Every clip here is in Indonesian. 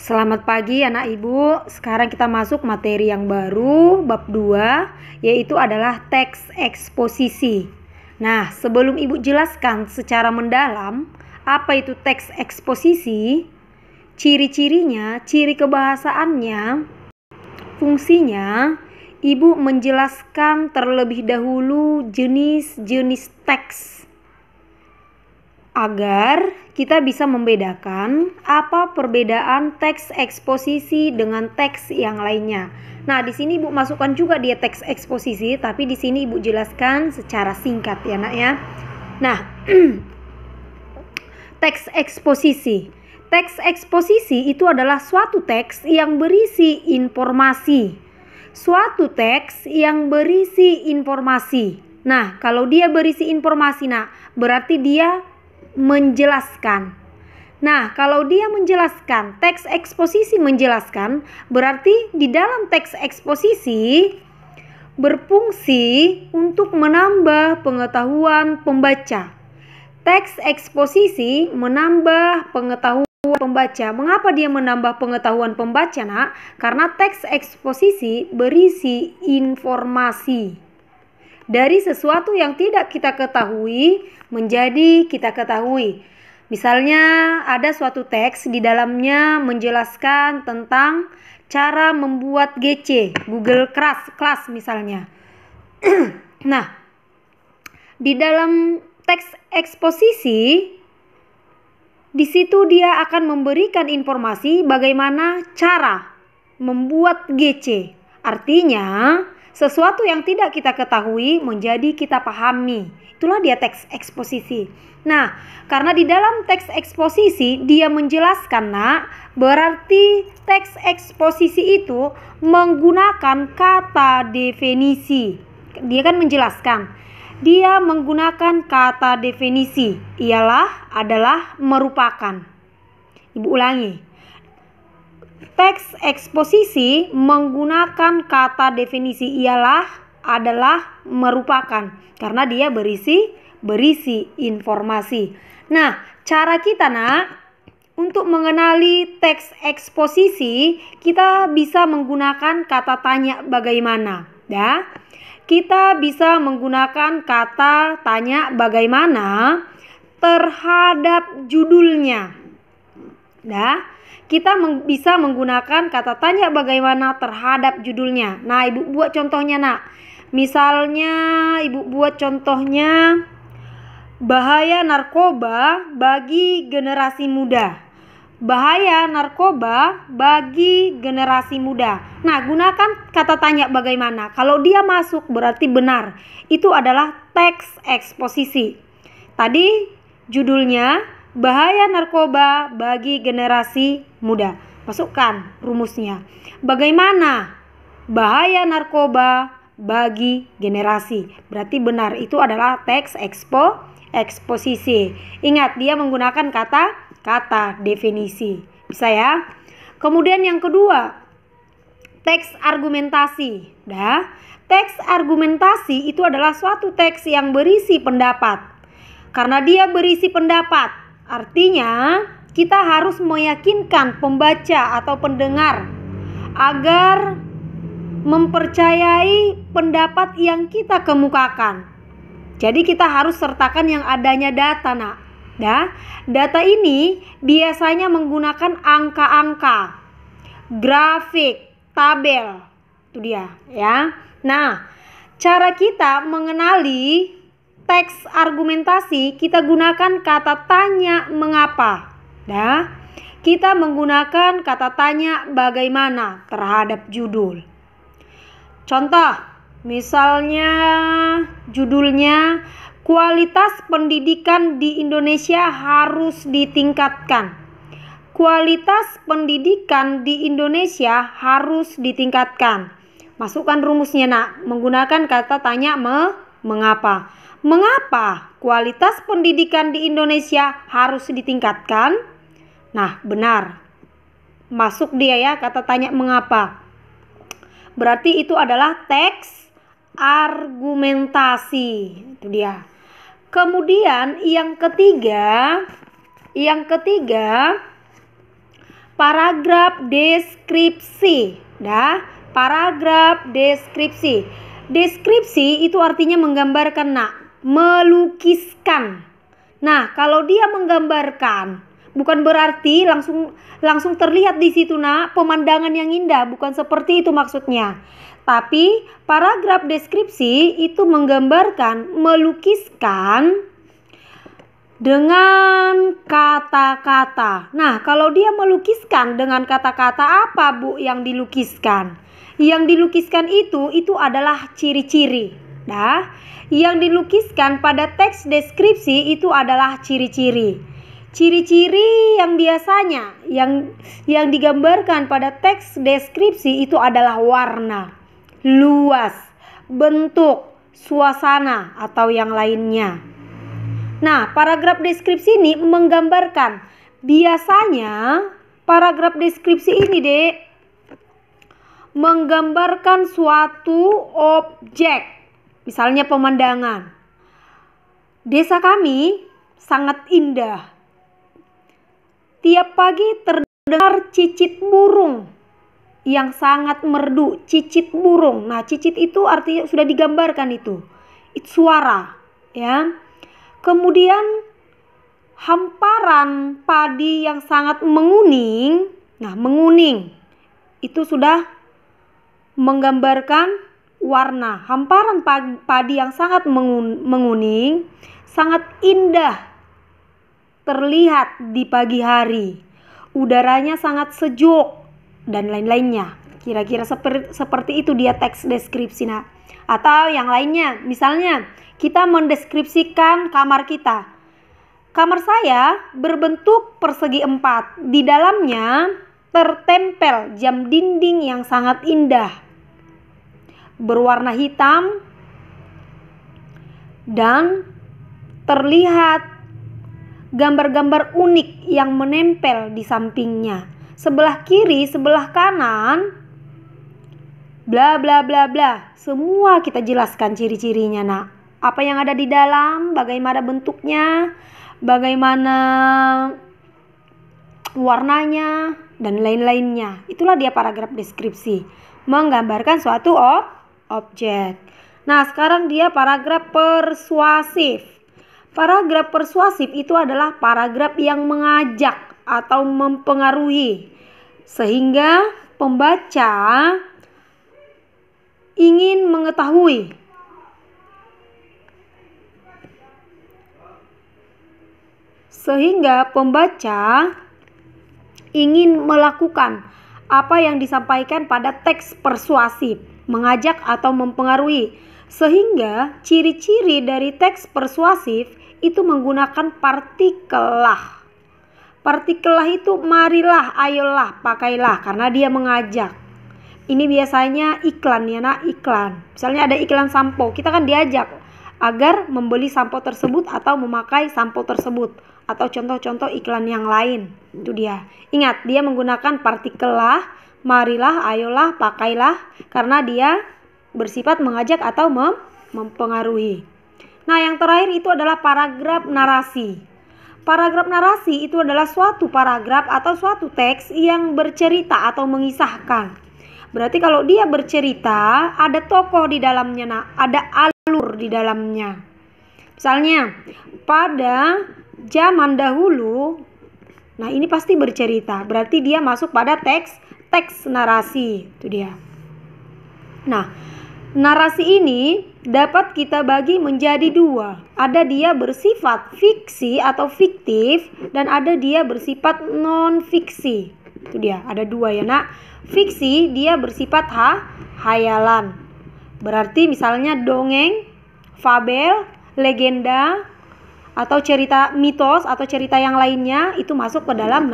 Selamat pagi anak ibu. Sekarang kita masuk materi yang baru, bab 2, yaitu adalah teks eksposisi. Nah, sebelum ibu jelaskan secara mendalam apa itu teks eksposisi, ciri-cirinya, ciri kebahasaannya, fungsinya, ibu menjelaskan terlebih dahulu jenis-jenis teks agar kita bisa membedakan apa perbedaan teks eksposisi dengan teks yang lainnya. Nah, di sini Ibu masukkan juga dia teks eksposisi, tapi di sini Ibu jelaskan secara singkat ya, Nak ya. Nah, teks eksposisi. Teks eksposisi itu adalah suatu teks yang berisi informasi. Suatu teks yang berisi informasi. Nah, kalau dia berisi informasi, Nak, berarti dia menjelaskan. Nah, kalau dia menjelaskan, teks eksposisi menjelaskan, berarti di dalam teks eksposisi berfungsi untuk menambah pengetahuan pembaca. Teks eksposisi menambah pengetahuan pembaca. Mengapa dia menambah pengetahuan pembaca, Nak? Karena teks eksposisi berisi informasi dari sesuatu yang tidak kita ketahui menjadi kita ketahui. Misalnya ada suatu teks di dalamnya menjelaskan tentang cara membuat GC, Google Class misalnya. Nah, di dalam teks eksposisi di situ dia akan memberikan informasi bagaimana cara membuat GC. Artinya, sesuatu yang tidak kita ketahui menjadi kita pahami. Itulah dia teks eksposisi. Nah, karena di dalam teks eksposisi dia menjelaskan, Nak, berarti teks eksposisi itu menggunakan kata definisi. Dia kan menjelaskan. Dia menggunakan kata definisi. Ialah, adalah, merupakan. Ibu ulangi. Teks eksposisi menggunakan kata definisi ialah, adalah, merupakan, karena dia berisi informasi. Nah, cara kita, Nak, untuk mengenali teks eksposisi, kita bisa menggunakan kata tanya bagaimana, ya. Kita bisa menggunakan kata tanya bagaimana terhadap judulnya. Nah, kita bisa menggunakan kata tanya bagaimana terhadap judulnya. Nah, Ibu buat contohnya, Nak. Misalnya Ibu buat contohnya bahaya narkoba bagi generasi muda. Bahaya narkoba bagi generasi muda. Nah, gunakan kata tanya bagaimana. Kalau dia masuk berarti benar. Itu adalah teks eksposisi. Tadi judulnya bahaya narkoba bagi generasi muda. Masukkan rumusnya. Bagaimana bahaya narkoba bagi generasi. Berarti benar, itu adalah teks eksposisi. Ingat, dia menggunakan kata definisi. Bisa ya? Kemudian yang kedua, teks argumentasi. Nah, teks argumentasi itu adalah suatu teks yang berisi pendapat. Karena dia berisi pendapat, artinya kita harus meyakinkan pembaca atau pendengar agar mempercayai pendapat yang kita kemukakan. Jadi kita harus sertakan yang adanya data, Nak. Nah, data ini biasanya menggunakan angka-angka, grafik, tabel. Itu dia, ya. Nah, cara kita mengenali teks argumentasi, kita gunakan kata tanya mengapa. Nah, kita menggunakan kata tanya bagaimana terhadap judul. Contoh, misalnya judulnya kualitas pendidikan di Indonesia harus ditingkatkan. Kualitas pendidikan di Indonesia harus ditingkatkan. Masukkan rumusnya, Nak, menggunakan kata tanya mengapa. Mengapa kualitas pendidikan di Indonesia harus ditingkatkan? Nah, benar. Masuk dia ya, kata tanya mengapa. Berarti itu adalah teks argumentasi. Itu dia. Kemudian yang ketiga, paragraf deskripsi. Paragraf deskripsi. Deskripsi itu artinya menggambarkan, Nak, melukiskan. Nah, kalau dia menggambarkan, bukan berarti langsung terlihat di situ, Nak, pemandangan yang indah, bukan seperti itu maksudnya. Tapi paragraf deskripsi itu menggambarkan, melukiskan dengan kata-kata. Nah, kalau dia melukiskan dengan kata-kata, apa, Bu, yang dilukiskan? Yang dilukiskan itu adalah ciri-ciri. Nah, yang dilukiskan pada teks deskripsi itu adalah ciri-ciri. Ciri-ciri yang biasanya yang digambarkan pada teks deskripsi itu adalah warna, luas, bentuk, suasana, atau yang lainnya. Nah, paragraf deskripsi ini menggambarkan. Biasanya paragraf deskripsi ini, Dek, menggambarkan suatu objek. Misalnya pemandangan. Desa kami sangat indah. Tiap pagi terdengar cicit burung yang sangat merdu, cicit burung. Nah, cicit itu artinya sudah digambarkan itu suara, ya. Kemudian hamparan padi yang sangat menguning. Nah, menguning itu sudah menggambarkan warna. Hamparan padi yang sangat menguning, sangat indah terlihat di pagi hari. Udaranya sangat sejuk dan lain-lainnya. Kira-kira seperti itu dia teks deskripsi. Nah, atau yang lainnya, misalnya kita mendeskripsikan kamar kita. Kamar saya berbentuk persegi 4. Di dalamnya tertempel jam dinding yang sangat indah, berwarna hitam, dan terlihat gambar-gambar unik yang menempel di sampingnya. Sebelah kiri, sebelah kanan, bla bla bla bla. Semua kita jelaskan ciri-cirinya, Nak. Apa yang ada di dalam, bagaimana bentuknya, bagaimana warnanya, dan lain-lainnya. Itulah dia paragraf deskripsi, menggambarkan suatu objek. Nah, sekarang dia paragraf persuasif. Paragraf persuasif itu adalah paragraf yang mengajak atau mempengaruhi sehingga pembaca ingin mengetahui. Sehingga pembaca ingin melakukan apa yang disampaikan pada teks persuasif, mengajak atau mempengaruhi. Sehingga ciri-ciri dari teks persuasif itu menggunakan partikel lah. Partikel lah itu marilah, ayolah, pakailah, karena dia mengajak. Ini biasanya iklan, ya, Nak, iklan. Misalnya ada iklan sampo, kita kan diajak agar membeli sampo tersebut atau memakai sampo tersebut, atau contoh-contoh iklan yang lain. Itu dia. Ingat, dia menggunakan partikel lah, marilah, ayolah, pakailah, karena dia bersifat mengajak atau mempengaruhi. Nah, yang terakhir itu adalah paragraf narasi. Paragraf narasi itu adalah suatu paragraf atau suatu teks yang bercerita atau mengisahkan. Berarti kalau dia bercerita, ada tokoh di dalamnya, Nah, ada alur di dalamnya. Misalnya, pada zaman dahulu, nah ini pasti bercerita. Berarti dia masuk pada teks narasi. Itu dia. Nah, narasi ini dapat kita bagi menjadi dua. Ada dia bersifat fiksi atau fiktif, dan ada dia bersifat non-fiksi. Itu dia, ada dua, ya, Nak. Fiksi dia bersifat hayalan. Berarti misalnya dongeng, fabel, legenda, atau cerita mitos atau cerita yang lainnya itu masuk ke dalam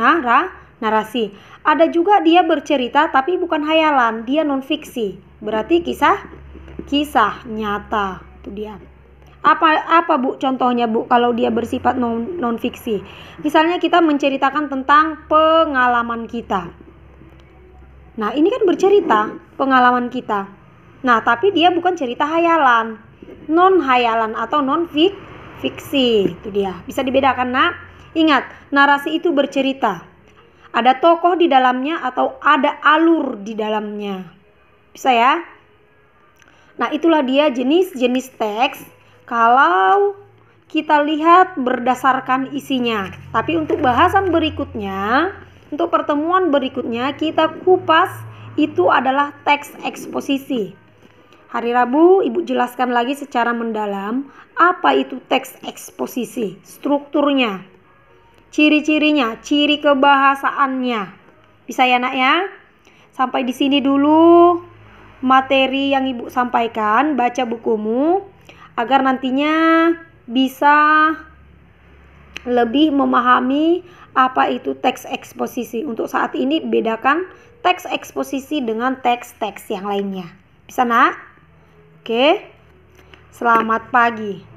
narasi. Ada juga dia bercerita tapi bukan hayalan, dia non-fiksi. Berarti kisah nyata. Itu dia. Apa Bu contohnya, Bu, kalau dia bersifat non-fiksi? Misalnya kita menceritakan tentang pengalaman kita. Nah, ini kan bercerita pengalaman kita. Nah, tapi dia bukan cerita hayalan, non-hayalan atau non-fiksi. Itu dia. Bisa dibedakan, Nak. Ingat, narasi itu bercerita. Ada tokoh di dalamnya atau ada alur di dalamnya. Bisa ya? Nah, itulah dia jenis-jenis teks kalau kita lihat berdasarkan isinya. Tapi untuk bahasan berikutnya, untuk pertemuan berikutnya kita kupas itu adalah teks eksposisi. Hari Rabu Ibu jelaskan lagi secara mendalam apa itu teks eksposisi, strukturnya, ciri-cirinya, ciri kebahasaannya. Bisa ya Nak ya? Sampai di sini dulu materi yang Ibu sampaikan. Baca bukumu agar nantinya bisa lebih memahami apa itu teks eksposisi. Untuk saat ini bedakan teks eksposisi dengan teks-teks yang lainnya. Bisa Nak? Oke. Selamat pagi.